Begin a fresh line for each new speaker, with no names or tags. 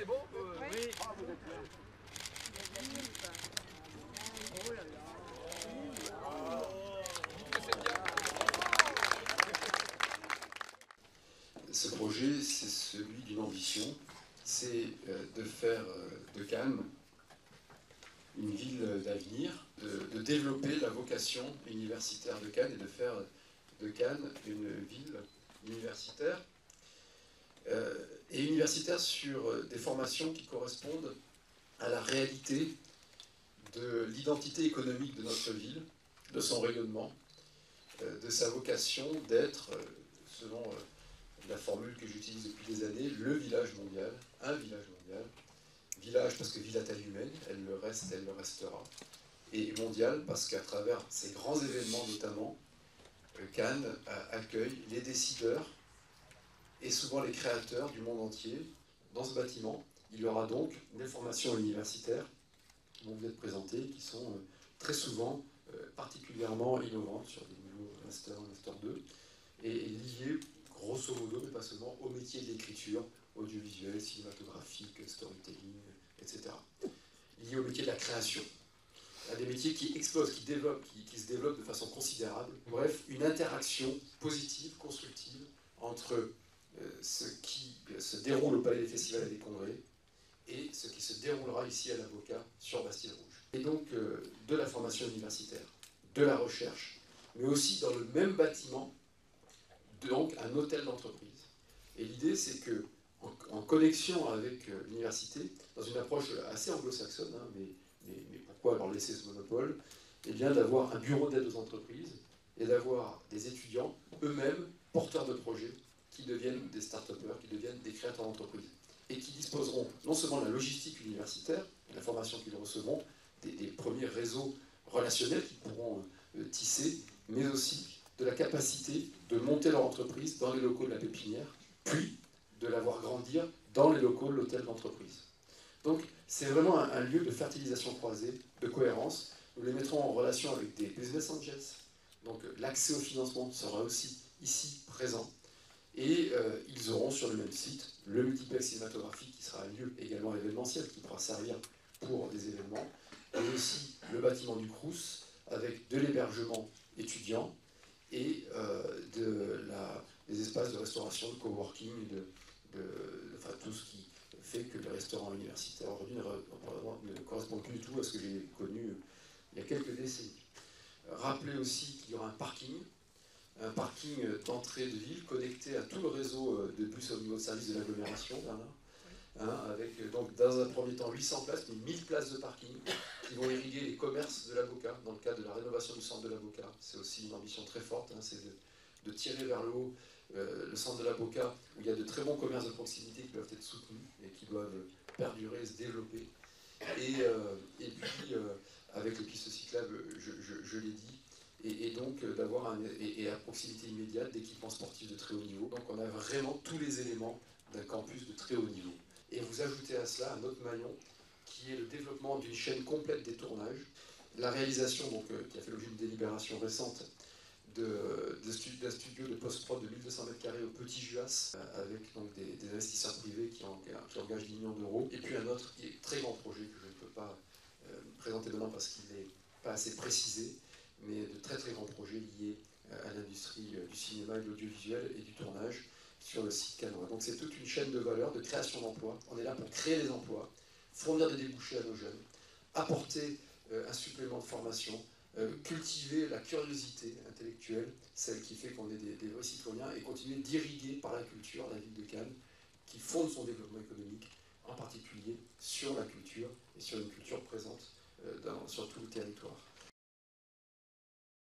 c'est bon Oui.
Ce projet, c'est celui d'une ambition, c'est de faire de Cannes une ville d'avenir, de développer la vocation universitaire de Cannes et de faire de Cannes une ville universitaire. Et universitaire sur des formations qui correspondent à la réalité de l'identité économique de notre ville, de son rayonnement, de sa vocation d'être, selon la formule que j'utilise depuis des années, le village mondial, un village mondial. Village parce que ville à taille humaine, elle le reste, elle le restera. Et mondial parce qu'à travers ces grands événements notamment, Cannes accueille les décideurs et souvent les créateurs du monde entier. Dans ce bâtiment, il y aura donc des formations universitaires qui vont vous être présentées, qui sont très souvent particulièrement innovantes sur des niveaux master 1, master 2, et liées grosso modo, mais pas seulement, au métier de l'écriture, audiovisuel, cinématographique, storytelling, etc. Liées au métier de la création. À des métiers qui explosent, qui se développent de façon considérable. Bref, une interaction positive, constructive, entre ce qui se déroule au Palais des Festivals et des Congrès et ce qui se déroulera ici à l'Avocat sur Bastille-Rouge. Et donc de la formation universitaire, de la recherche, mais aussi dans le même bâtiment, donc un hôtel d'entreprise. Et l'idée, c'est que, en connexion avec l'université, dans une approche assez anglo-saxonne, hein, mais pourquoi leur laisser ce monopole? Eh bien, d'avoir un bureau d'aide aux entreprises et d'avoir des étudiants eux-mêmes porteurs de projets qui deviennent des start-upers, qui deviennent des créateurs d'entreprises et qui disposeront non seulement de la logistique universitaire, de la formation qu'ils recevront, des premiers réseaux relationnels qu'ils pourront tisser, mais aussi de la capacité de monter leur entreprise dans les locaux de la pépinière, puis de la voir grandir dans les locaux de l'hôtel d'entreprise. Donc c'est vraiment un lieu de fertilisation croisée, de cohérence. Nous les mettrons en relation avec des business angels, donc l'accès au financement sera aussi ici présent. Et ils auront sur le même site le multiplex cinématographique qui sera un lieu également événementiel qui pourra servir pour des événements, et aussi le bâtiment du Crous avec de l'hébergement étudiant et des espaces de restauration, de coworking, enfin tout ce qui fait que le restaurant universitaire aujourd'hui ne correspond plus du tout à ce que j'ai connu il y a quelques décennies. Rappelez aussi qu'il y aura un parking d'entrée de ville connecté à tout le réseau de bus au niveau de service de l'agglomération, avec donc dans un premier temps 800 places, puis 1000 places de parking qui vont irriguer les commerces de l'Avocat dans le cadre de la rénovation du centre de l'Avocat. C'est aussi une ambition très forte, c'est de tirer vers le haut le centre de l'Avocat où il y a de très bons commerces de proximité qui doivent être soutenus et qui doivent perdurer, se développer. Et puis avec les pistes cyclables, je l'ai dit, et donc d'avoir à proximité immédiate d'équipements sportifs de très haut niveau. Donc on a vraiment tous les éléments d'un campus de très haut niveau. Et vous ajoutez à cela un autre maillon qui est le développement d'une chaîne complète des tournages, la réalisation donc, qui a fait l'objet d'une délibération récente d'un studio de post-prod de 1200 m² au Petit Juas, avec donc, des investisseurs privés qui engagent 10 millions d'euros, et puis un autre qui est très grand projet que je ne peux pas présenter maintenant parce qu'il n'est pas assez précisé, mais de très très grands projets liés à l'industrie du cinéma et de l'audiovisuel et du tournage sur le site cannois. Donc c'est toute une chaîne de valeur, de création d'emplois. On est là pour créer des emplois, fournir des débouchés à nos jeunes, apporter un supplément de formation, cultiver la curiosité intellectuelle, celle qui fait qu'on est des vrais citoyens, et continuer d'irriguer par la culture la ville de Cannes, qui fonde son développement économique, en particulier sur la culture, et sur une culture